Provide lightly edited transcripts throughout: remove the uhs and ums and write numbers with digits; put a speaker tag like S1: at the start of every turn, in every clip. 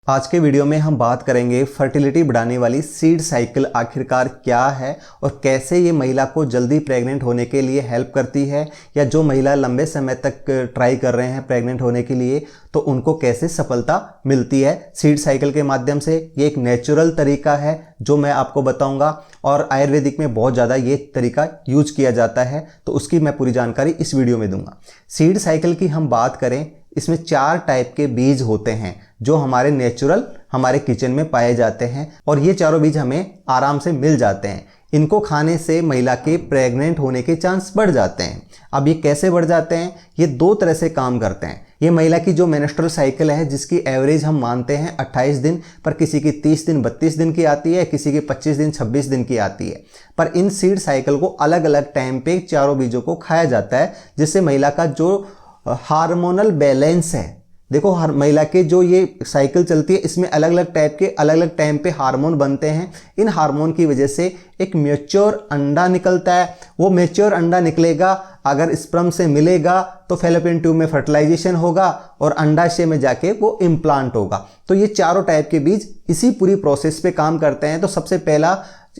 S1: आज के वीडियो में हम बात करेंगे फर्टिलिटी बढ़ाने वाली सीड साइकिल आखिरकार क्या है और कैसे ये महिला को जल्दी प्रेग्नेंट होने के लिए हेल्प करती है, या जो महिला लंबे समय तक ट्राई कर रहे हैं प्रेग्नेंट होने के लिए तो उनको कैसे सफलता मिलती है सीड साइकिल के माध्यम से। ये एक नेचुरल तरीका है जो मैं आपको बताऊंगा और आयुर्वेदिक में बहुत ज़्यादा ये तरीका यूज किया जाता है, तो उसकी मैं पूरी जानकारी इस वीडियो में दूंगा। सीड साइकिल की हम बात करें, इसमें 4 टाइप के बीज होते हैं जो हमारे नेचुरल हमारे किचन में पाए जाते हैं और ये चारों बीज हमें आराम से मिल जाते हैं। इनको खाने से महिला के प्रेग्नेंट होने के चांस बढ़ जाते हैं। अब ये कैसे बढ़ जाते हैं? ये 2 तरह से काम करते हैं। ये महिला की जो मेंस्ट्रुअल साइकिल है जिसकी एवरेज हम मानते हैं 28 दिन, पर किसी की 30 दिन 32 दिन की आती है, किसी की 25 दिन 26 दिन की आती है। पर इन सीड साइकिल को अलग अलग टाइम पे चारों बीजों को खाया जाता है, जिससे महिला का जो हार्मोनल बैलेंस है, देखो हर महिला के जो ये साइकिल चलती है इसमें अलग अलग टाइप के अलग अलग टाइम पे हार्मोन बनते हैं। इन हार्मोन की वजह से एक मैच्योर अंडा निकलता है। वो मैच्योर अंडा निकलेगा, अगर स्पर्म से मिलेगा तो फैलोपियन ट्यूब में फर्टिलाइजेशन होगा और अंडाशय में जाके वो इम्प्लांट होगा। तो ये चारों टाइप के बीज इसी पूरी प्रोसेस पे काम करते हैं। तो सबसे पहला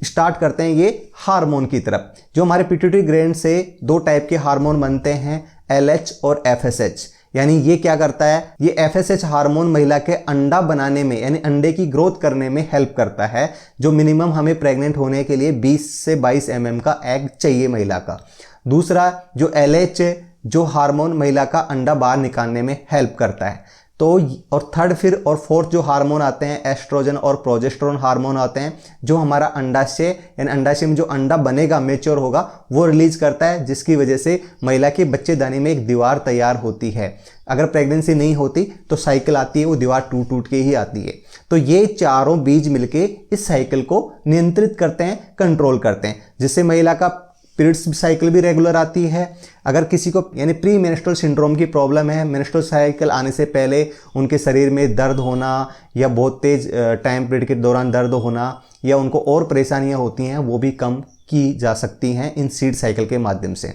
S1: स्टार्ट करते हैं ये हार्मोन की तरफ। जो हमारे पिट्यूटरी ग्लैंड से 2 टाइप के हार्मोन बनते हैं, LH और FSH। यानी ये क्या करता है, ये FSH हार्मोन महिला के अंडा बनाने में यानी अंडे की ग्रोथ करने में हेल्प करता है। जो मिनिमम हमें प्रेग्नेंट होने के लिए 20 से 22 mm का एग चाहिए महिला का। दूसरा जो LH जो हार्मोन महिला का अंडा बाहर निकालने में हेल्प करता है। तो और थर्ड फिर और फोर्थ जो हार्मोन आते हैं एस्ट्रोजन और प्रोजेस्टेरोन हार्मोन आते हैं, जो हमारा अंडाशय यानी अंडाशय में जो अंडा बनेगा मैच्योर होगा वो रिलीज करता है, जिसकी वजह से महिला के बच्चेदानी में एक दीवार तैयार होती है। अगर प्रेगनेंसी नहीं होती तो साइकिल आती है वो दीवार टूट टूट के ही आती है। तो ये चारों बीज मिलके इस साइकिल को नियंत्रित करते हैं, कंट्रोल करते हैं, जिससे महिला का पीरियड्स साइकिल भी रेगुलर आती है। अगर किसी को यानी प्री मेंस्ट्रुअल सिंड्रोम की प्रॉब्लम है, मेंस्ट्रुअल साइकिल आने से पहले उनके शरीर में दर्द होना या बहुत तेज टाइम पीरियड के दौरान दर्द होना या उनको और परेशानियां होती हैं, वो भी कम की जा सकती हैं इन सीड साइकिल के माध्यम से।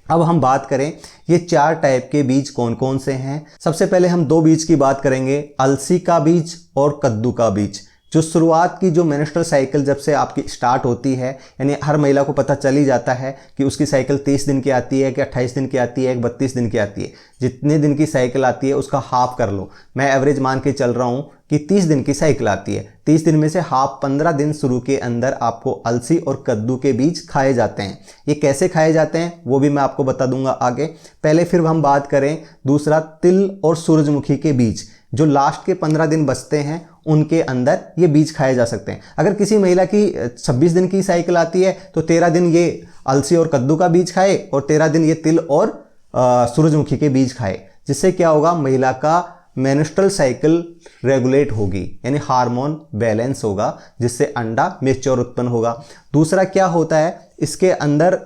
S1: अब हम बात करें ये 4 टाइप के बीज कौन कौन से हैं। सबसे पहले हम 2 बीज की बात करेंगे, अलसी का बीज और कद्दू का बीज। जो शुरुआत की जो मेंस्ट्रुअल साइकिल जब से आपकी स्टार्ट होती है, यानी हर महिला को पता चल ही जाता है कि उसकी साइकिल 30 दिन की आती है कि 28 दिन की आती है कि 32 दिन की आती है। जितने दिन की साइकिल आती है उसका हाफ कर लो। मैं एवरेज मान के चल रहा हूँ कि 30 दिन की साइकिल आती है। 30 दिन में से हाफ 15 दिन शुरू के अंदर आपको अलसी और कद्दू के बीज खाए जाते हैं। ये कैसे खाए जाते हैं वो भी मैं आपको बता दूंगा आगे। पहले फिर हम बात करें दूसरा तिल और सूरजमुखी के बीज। जो लास्ट के 15 दिन बचते हैं उनके अंदर ये बीज खाए जा सकते हैं। अगर किसी महिला की 26 दिन की साइकिल आती है तो 13 दिन ये अलसी और कद्दू का बीज खाए और 13 दिन ये तिल और सूरजमुखी के बीज खाए। जिससे क्या होगा, महिला का मेंस्ट्रुअल साइकिल रेगुलेट होगी, यानी हार्मोन बैलेंस होगा, जिससे अंडा मैच्योर उत्पन्न होगा। दूसरा क्या होता है, इसके अंदर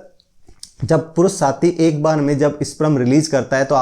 S1: जब पुरुष साथी एक बार में जब स्पर्म रिलीज करता है तो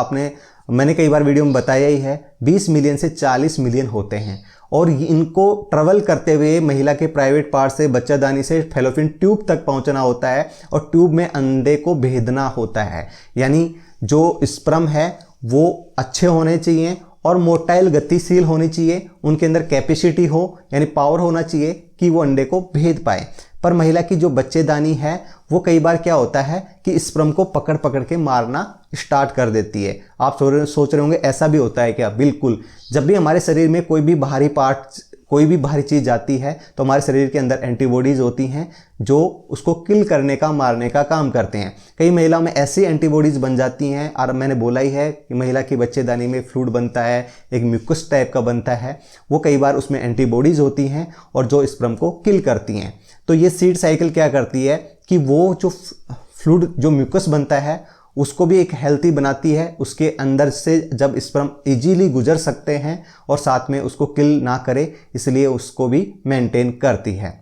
S1: मैंने कई बार वीडियो में बताया ही है, 20 मिलियन से 40 मिलियन होते हैं और इनको ट्रेवल करते हुए महिला के प्राइवेट पार्ट से बच्चादानी से फैलोपियन ट्यूब तक पहुंचना होता है और ट्यूब में अंडे को भेदना होता है। यानी जो स्पर्म है वो अच्छे होने चाहिए और मोटाइल गतिशील होनी चाहिए, उनके अंदर कैपेसिटी हो यानी पावर होना चाहिए कि वो अंडे को भेद पाए। पर महिला की जो बच्चेदानी है वो कई बार क्या होता है कि स्पर्म को पकड़ पकड़ के मारना स्टार्ट कर देती है। आप सोच रहे होंगे ऐसा भी होता है क्या? बिल्कुल। जब भी हमारे शरीर में कोई भी बाहरी चीज़ जाती है तो हमारे शरीर के अंदर एंटीबॉडीज़ होती हैं जो उसको किल करने का, मारने का काम करते हैं। कई महिलाओं में ऐसी एंटीबॉडीज़ बन जाती हैं और मैंने बोला ही है कि महिला की बच्चेदानी में फ्लूइड बनता है, एक म्यूकस टाइप का बनता है, वो कई बार उसमें एंटीबॉडीज़ होती हैं और जो स्पर्म को किल करती हैं। तो ये सीड साइकिल क्या करती है कि वो जो फ्लूइड जो म्यूकस बनता है उसको भी एक हेल्थी बनाती है, उसके अंदर से जब स्पर्म इजीली गुजर सकते हैं और साथ में उसको किल ना करे, इसलिए उसको भी मेंटेन करती है।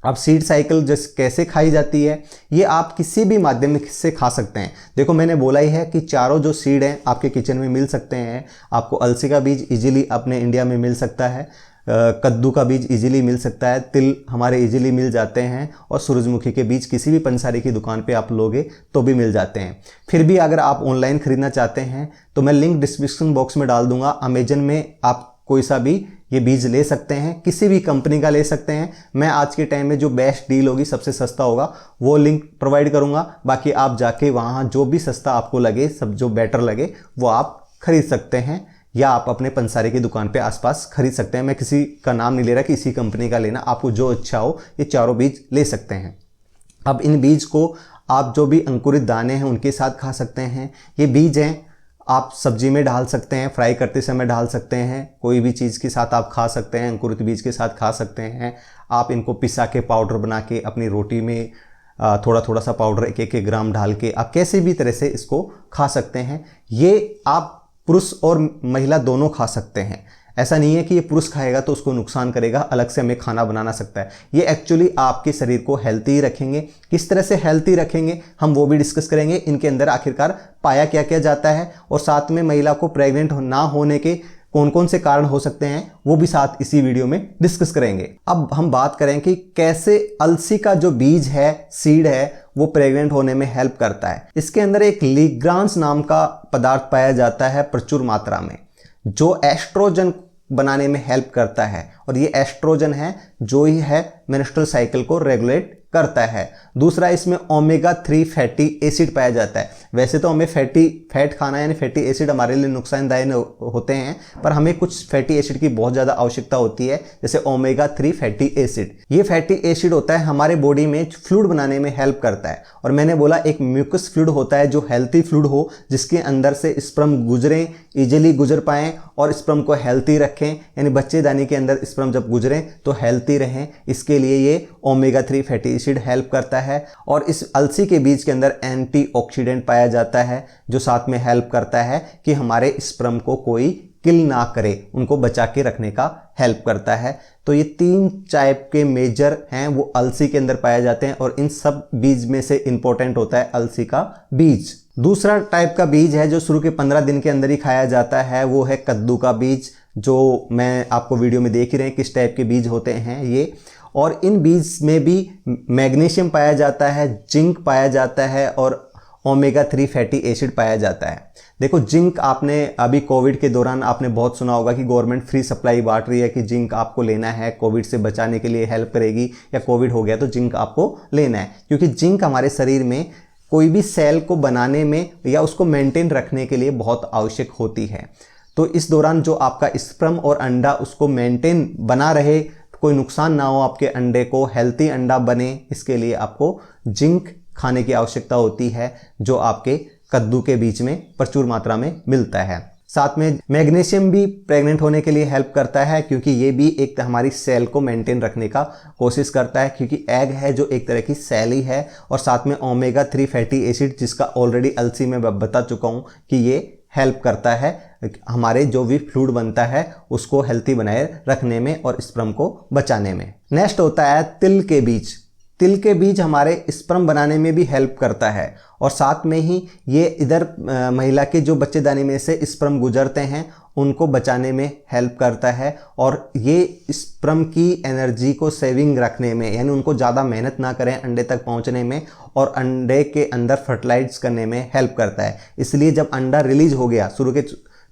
S1: अब सीड साइकिल कैसे खाई जाती है, ये आप किसी भी माध्यम से खा सकते हैं। देखो मैंने बोला ही है कि चारों जो सीड हैं आपके किचन में मिल सकते हैं। आपको अलसी का बीज इजीली अपने इंडिया में मिल सकता है, कद्दू का बीज इजीली मिल सकता है, तिल हमारे इजीली मिल जाते हैं और सूरजमुखी के बीज किसी भी पंसारी की दुकान पे आप लोगे तो भी मिल जाते हैं। फिर भी अगर आप ऑनलाइन खरीदना चाहते हैं तो मैं लिंक डिस्क्रिप्शन बॉक्स में डाल दूंगा। अमेजन में आप कोई सा भी ये बीज ले सकते हैं, किसी भी कंपनी का ले सकते हैं। मैं आज के टाइम में जो बेस्ट डील होगी, सबसे सस्ता होगा, वो लिंक प्रोवाइड करूंगा। बाकी आप जाके वहाँ जो भी सस्ता आपको लगे, सब जो बेटर लगे वो आप खरीद सकते हैं, या आप अपने पंसारी की दुकान पे आसपास खरीद सकते हैं। मैं किसी का नाम नहीं ले रहा कि इसी कंपनी का लेना, आपको जो अच्छा हो ये चारों बीज ले सकते हैं। अब इन बीज को आप जो भी अंकुरित दाने हैं उनके साथ खा सकते हैं। ये बीज हैं, आप सब्जी में डाल सकते हैं, फ्राई करते समय डाल सकते हैं, कोई भी चीज़ के साथ आप खा सकते हैं, अंकुरित बीज के साथ खा सकते हैं। आप इनको पिसा के पाउडर बना के अपनी रोटी में थोड़ा थोड़ा सा पाउडर 1-1 ग्राम डाल के आप कैसे भी तरह से इसको खा सकते हैं। ये आप पुरुष और महिला दोनों खा सकते हैं। ऐसा नहीं है कि ये पुरुष खाएगा तो उसको नुकसान करेगा, अलग से हमें खाना बनाना सकता है। ये एक्चुअली आपके शरीर को हेल्थी रखेंगे। किस तरह से हेल्थी रखेंगे हम वो भी डिस्कस करेंगे। इनके अंदर आखिरकार पाया क्या क्या जाता है, और साथ में महिला को प्रेग्नेंट ना होने के कौन कौन से कारण हो सकते हैं वो भी साथ इसी वीडियो में डिस्कस करेंगे। अब हम बात करें कि कैसे अलसी का जो बीज है, सीड है, वो प्रेग्नेंट होने में हेल्प करता है। इसके अंदर एक लिग्रांस नाम का पदार्थ पाया जाता है प्रचुर मात्रा में, जो एस्ट्रोजन बनाने में हेल्प करता है, और ये एस्ट्रोजन है जो ही है मेंस्ट्रुअल साइकिल को रेगुलेट करता है। दूसरा, इसमें ओमेगा 3 फैटी एसिड पाया जाता है। वैसे तो हमें फैट खाना यानी फैटी एसिड हमारे लिए नुकसानदायक होते हैं, पर हमें कुछ फैटी एसिड की बहुत ज़्यादा आवश्यकता होती है, जैसे ओमेगा 3 फैटी एसिड। ये फैटी एसिड होता है हमारे बॉडी में फ्लूइड बनाने में हेल्प करता है। और मैंने बोला एक म्यूकस फ्लूइड होता है जो हेल्थी फ्लूइड हो, जिसके अंदर से स्पर्म गुजरें, इजीली गुजर पाएँ और स्पर्म को हेल्थी रखें, यानी बच्चेदानी के अंदर स्पर्म जब गुजरें तो हेल्थी रहें। इसके लिए ये ओमेगा 3 फैटी एसिड हेल्प करता है। और इस अलसी के बीज के अंदर एंटीऑक्सीडेंट पाया जाता है, जो साथ में हेल्प करता है कि हमारे स्पर्म को कोई किल ना करे, उनको बचा के रखने का हेल्प करता है। तो ये 3 टाइप के मेजर हैं वो अलसी के अंदर पाए जाते हैं, और इन सब बीज में से इंपॉर्टेंट होता है अलसी का बीज। दूसरा टाइप का बीज है जो शुरू के 15 दिन के अंदर ही खाया जाता है, वो है कद्दू का बीज, जो मैं आपको वीडियो में देख ही रहे हैं किस टाइप के बीज होते हैं ये। और इन बीज में भी मैग्नीशियम पाया जाता है, जिंक पाया जाता है, और ओमेगा 3 फैटी एसिड पाया जाता है। देखो, जिंक आपने अभी कोविड के दौरान आपने बहुत सुना होगा कि गवर्नमेंट फ्री सप्लाई बांट रही है कि जिंक आपको लेना है, कोविड से बचाने के लिए हेल्प करेगी, या कोविड हो गया तो जिंक आपको लेना है। क्योंकि जिंक हमारे शरीर में कोई भी सेल को बनाने में या उसको मेंटेन रखने के लिए बहुत आवश्यक होती है। तो इस दौरान जो आपका स्पर्म और अंडा उसको मेंटेन बना रहे, कोई नुकसान ना हो आपके अंडे को, हेल्थी अंडा बने, इसके लिए आपको जिंक खाने की आवश्यकता होती है, जो आपके कद्दू के बीज में प्रचुर मात्रा में मिलता है। साथ में मैग्नीशियम भी प्रेग्नेंट होने के लिए हेल्प करता है, क्योंकि ये भी एक हमारी सेल को मेंटेन रखने का कोशिश करता है, क्योंकि एग है जो एक तरह की सेल ही है। और साथ में ओमेगा 3 फैटी एसिड, जिसका ऑलरेडी अलसी में बता चुका हूँ कि ये हेल्प करता है हमारे जो भी फ्लूइड बनता है उसको हेल्थी बनाए रखने में और स्पर्म को बचाने में। नेक्स्ट होता है तिल के बीज। तिल के बीज हमारे स्पर्म बनाने में भी हेल्प करता है, और साथ में ही ये इधर महिला के जो बच्चेदानी में से स्पर्म गुजरते हैं उनको बचाने में हेल्प करता है, और ये स्पर्म की एनर्जी को सेविंग रखने में, यानी उनको ज़्यादा मेहनत ना करें अंडे तक पहुंचने में, और अंडे के अंदर फर्टिलाइज करने में हेल्प करता है। इसलिए जब अंडा रिलीज हो गया, शुरू के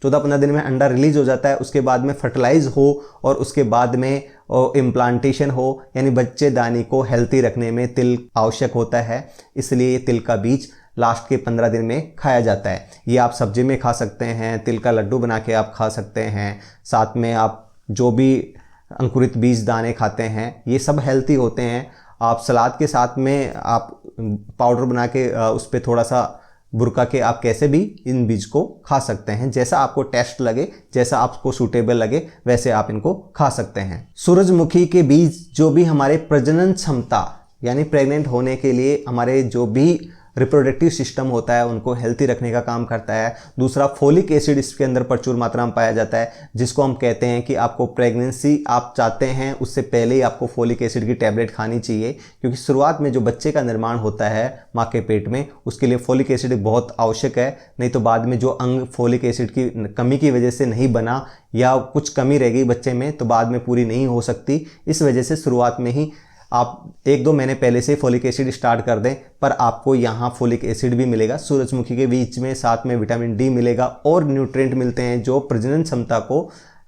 S1: 14-15 दिन में अंडा रिलीज हो जाता है, उसके बाद में फर्टिलाइज हो और उसके बाद में इम्प्लांटेशन हो, यानी बच्चेदानी को हेल्थी रखने में तिल आवश्यक होता है। इसलिए ये तिल का बीज लास्ट के 15 दिन में खाया जाता है। ये आप सब्जी में खा सकते हैं, तिल का लड्डू बना के आप खा सकते हैं। साथ में आप जो भी अंकुरित बीज दाने खाते हैं ये सब हेल्थी होते हैं। आप सलाद के साथ में आप पाउडर बना के उस पर थोड़ा सा बुरका के आप कैसे भी इन बीज को खा सकते हैं, जैसा आपको टेस्ट लगे, जैसा आपको सूटेबल लगे वैसे आप इनको खा सकते हैं। सूरजमुखी के बीज जो भी हमारे प्रजनन क्षमता यानी प्रेग्नेंट होने के लिए हमारे जो भी रिप्रोडक्टिव सिस्टम होता है उनको हेल्थी रखने का काम करता है। दूसरा, फोलिक एसिड इसके अंदर प्रचुर मात्रा में पाया जाता है, जिसको हम कहते हैं कि आपको प्रेगनेंसी आप चाहते हैं उससे पहले ही आपको फोलिक एसिड की टैबलेट खानी चाहिए, क्योंकि शुरुआत में जो बच्चे का निर्माण होता है माँ के पेट में उसके लिए फोलिक एसिड बहुत आवश्यक है। नहीं तो बाद में जो अंग फोलिक एसिड की कमी की वजह से नहीं बना या कुछ कमी रह गई बच्चे में तो बाद में पूरी नहीं हो सकती। इस वजह से शुरुआत में ही आप 1-2 महीने पहले से फोलिक एसिड स्टार्ट कर दें, पर आपको यहाँ फोलिक एसिड भी मिलेगा सूरजमुखी के बीज में, साथ में विटामिन डी मिलेगा और न्यूट्रिएंट मिलते हैं जो प्रजनन क्षमता को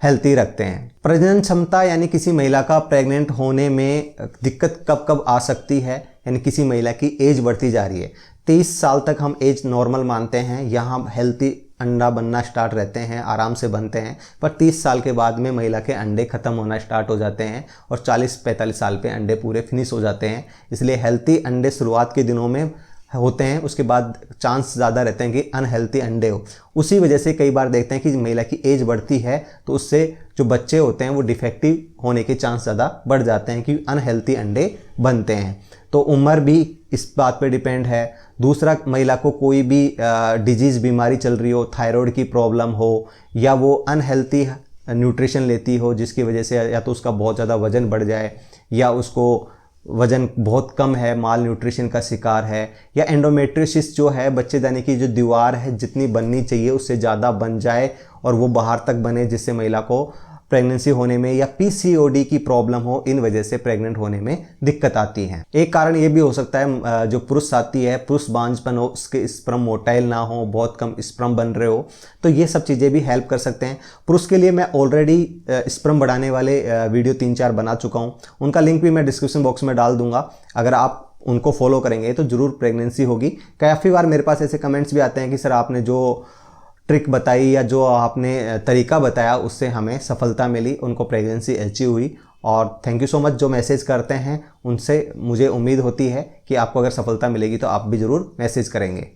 S1: हेल्थी रखते हैं। प्रजनन क्षमता यानी किसी महिला का प्रेग्नेंट होने में दिक्कत कब कब आ सकती है, यानी किसी महिला की एज बढ़ती जा रही है। 30 साल तक हम एज नॉर्मल मानते हैं, यहाँ हेल्थी अंडा बनना स्टार्ट रहते हैं, आराम से बनते हैं। पर 30 साल के बाद में महिला के अंडे ख़त्म होना स्टार्ट हो जाते हैं और 40-45 साल पे अंडे पूरे फिनिश हो जाते हैं। इसलिए हेल्थी अंडे शुरुआत के दिनों में होते हैं, उसके बाद चांस ज़्यादा रहते हैं कि अनहेल्थी अंडे हो। उसी वजह से कई बार देखते हैं कि महिला की एज बढ़ती है तो उससे जो बच्चे होते हैं वो डिफेक्टिव होने के चांस ज़्यादा बढ़ जाते हैं कि अनहेल्थी अंडे बनते हैं। तो उम्र भी इस बात पे डिपेंड है। दूसरा, महिला को कोई भी डिजीज़ बीमारी चल रही हो, थायराइड की प्रॉब्लम हो, या वो अनहेल्थी न्यूट्रिशन लेती हो जिसकी वजह से या तो उसका बहुत ज़्यादा वज़न बढ़ जाए, या उसको वज़न बहुत कम है, माल न्यूट्रिशन का शिकार है, या एंडोमेट्रियोसिस जो है बच्चेदानी की जो दीवार है जितनी बननी चाहिए उससे ज़्यादा बन जाए और वो बाहर तक बने, जिससे महिला को प्रेगनेंसी होने में, या पीसीओडी की प्रॉब्लम हो, इन वजह से प्रेग्नेंट होने में दिक्कत आती है। एक कारण ये भी हो सकता है जो पुरुष साथी है, पुरुष बांझपन हो, उसके स्पर्म मोटाइल ना हो, बहुत कम स्पर्म बन रहे हो, तो ये सब चीज़ें भी हेल्प कर सकते हैं। पुरुष के लिए मैं ऑलरेडी स्पर्म बढ़ाने वाले वीडियो 3-4 बना चुका हूँ, उनका लिंक भी मैं डिस्क्रिप्शन बॉक्स में डाल दूंगा। अगर आप उनको फॉलो करेंगे तो ज़रूर प्रेगनेंसी होगी। काफ़ी बार मेरे पास ऐसे कमेंट्स भी आते हैं कि सर आपने जो ट्रिक बताई या जो आपने तरीका बताया उससे हमें सफलता मिली, उनको प्रेगनेंसी अचीव हुई। और थैंक यू सो मच जो मैसेज करते हैं, उनसे मुझे उम्मीद होती है कि आपको अगर सफलता मिलेगी तो आप भी ज़रूर मैसेज करेंगे।